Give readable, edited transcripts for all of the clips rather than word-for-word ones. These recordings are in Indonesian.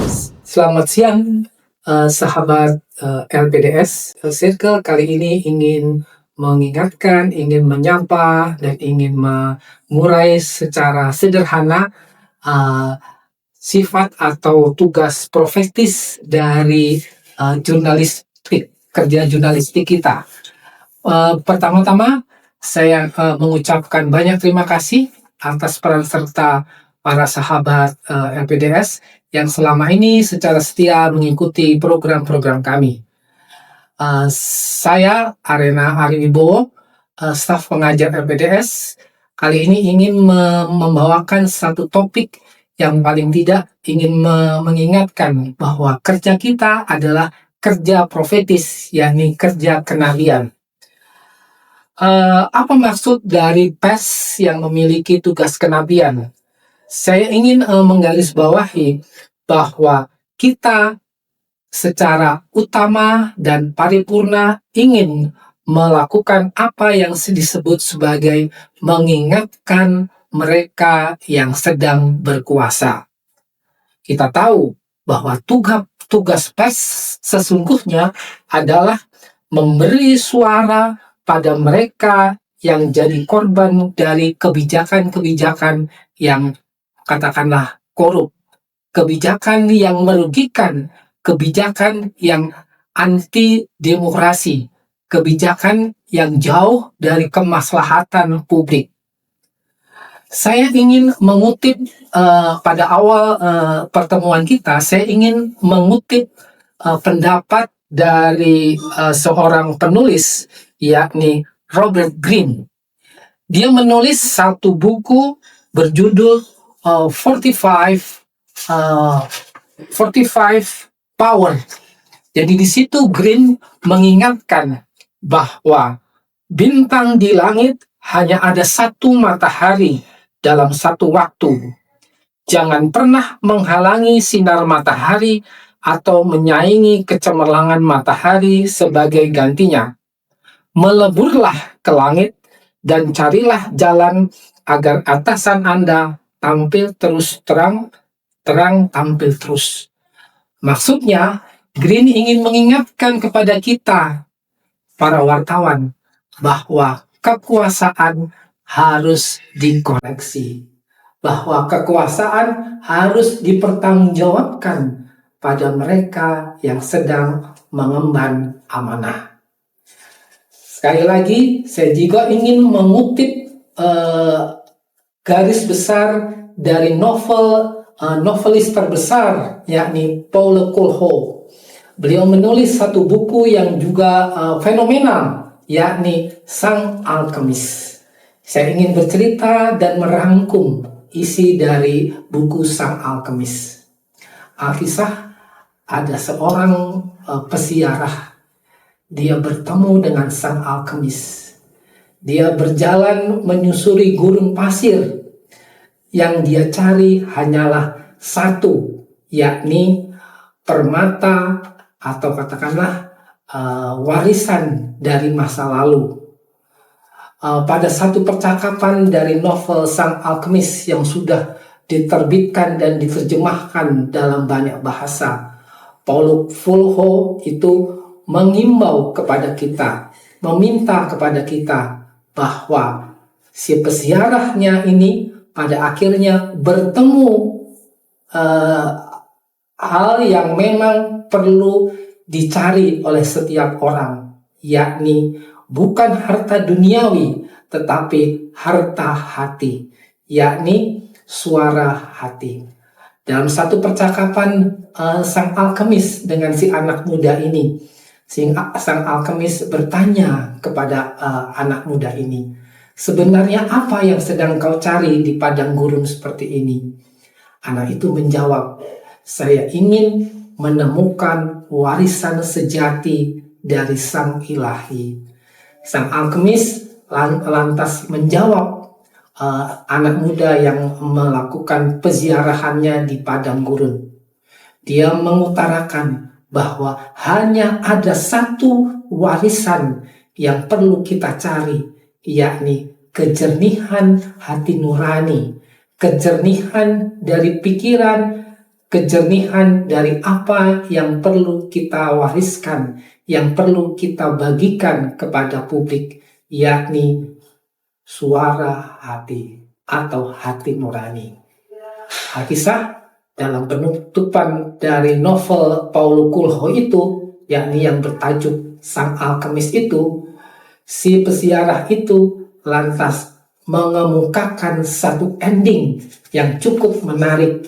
Selamat siang, sahabat LPDS. Circle kali ini ingin mengingatkan, ingin menyapa, dan ingin mengurai secara sederhana uh, sifat atau tugas profetis dari jurnalistik, kerja jurnalistik kita. Pertama-tama, saya mengucapkan banyak terima kasih atas peran serta para sahabat LPDS yang selama ini secara setia mengikuti program-program kami. Saya Arena Ariwibowo, staf pengajar LPDS, kali ini ingin membawakan satu topik yang paling tidak ingin mengingatkan bahwa kerja kita adalah kerja profetis, yakni kerja kenabian. Apa maksud dari pers yang memiliki tugas kenabian? Saya ingin menggarisbawahi bahwa kita secara utama dan paripurna ingin melakukan apa yang disebut sebagai mengingatkan mereka yang sedang berkuasa. Kita tahu bahwa tugas pers sesungguhnya adalah memberi suara pada mereka yang jadi korban dari kebijakan-kebijakan yang katakanlah korup, kebijakan yang merugikan, kebijakan yang anti demokrasi, kebijakan yang jauh dari kemaslahatan publik. Saya ingin mengutip pada awal pertemuan kita, saya ingin mengutip pendapat dari seorang penulis, yakni Robert Greene. Dia menulis satu buku berjudul 45 Power. Jadi di situ Greene mengingatkan bahwa bintang di langit hanya ada satu matahari dalam satu waktu. Jangan pernah menghalangi sinar matahari atau menyaingi kecemerlangan matahari sebagai gantinya. Meleburlah ke langit dan carilah jalan agar atasan Anda tampil terus terang tampil terus. Maksudnya, Greene ingin mengingatkan kepada kita, para wartawan, bahwa kekuasaan harus dikoreksi, bahwa kekuasaan harus dipertanggungjawabkan pada mereka yang sedang mengemban amanah. Sekali lagi, saya juga ingin mengutip garis besar dari novelis terbesar, yakni Paulo Coelho. Beliau menulis satu buku yang juga fenomenal, yakni Sang Alkemis. Saya ingin bercerita dan merangkum isi dari buku Sang Alkemis. Alkisah, ada seorang pesiarah. Dia bertemu dengan sang alkemis. Dia berjalan menyusuri gurun pasir. Yang dia cari hanyalah satu, yakni permata atau katakanlah warisan dari masa lalu. Pada satu percakapan dari novel Sang Alkemis yang sudah diterbitkan dan diterjemahkan dalam banyak bahasa, Paulo Coelho itu mengimbau kepada kita, meminta kepada kita bahwa si pesiarahnya ini pada akhirnya bertemu hal yang memang perlu dicari oleh setiap orang, yakni bukan harta duniawi, tetapi harta hati, yakni suara hati. Dalam satu percakapan sang alkemis dengan si anak muda ini, sang alkemis bertanya kepada anak muda ini, sebenarnya apa yang sedang kau cari di padang gurun seperti ini? Anak itu menjawab, saya ingin menemukan warisan sejati dari sang ilahi. Sang alkemis lantas menjawab anak muda yang melakukan peziarahannya di padang gurun. Dia mengutarakan bahwa hanya ada satu warisan yang perlu kita cari, yakni kejernihan hati nurani, kejernihan dari pikiran kejernihan dari apa yang perlu kita wariskan, yang perlu kita bagikan kepada publik, yakni suara hati atau hati nurani. Alkisah dalam penutupan dari novel Paulo Coelho itu, yakni yang bertajuk Sang Alkemis itu, si pesiarah itu lantas mengemukakan satu ending yang cukup menarik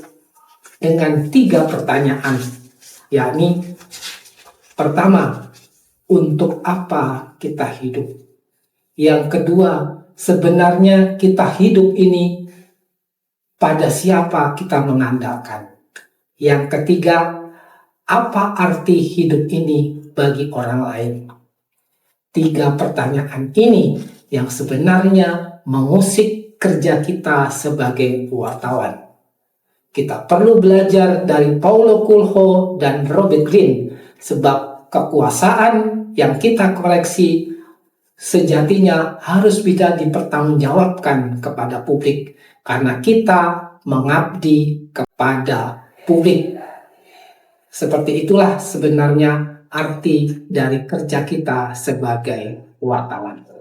dengan 3 pertanyaan, yakni pertama, untuk apa kita hidup? Yang kedua, sebenarnya kita hidup ini pada siapa kita mengandalkan? Yang ketiga, apa arti hidup ini bagi orang lain? 3 pertanyaan ini yang sebenarnya mengusik kerja kita sebagai wartawan. Kita perlu belajar dari Paulo Coelho dan Robert Greene, sebab kekuasaan yang kita koleksi sejatinya harus bisa dipertanggungjawabkan kepada publik, karena kita mengabdi kepada publik. Seperti itulah sebenarnya arti dari kerja kita sebagai wartawan.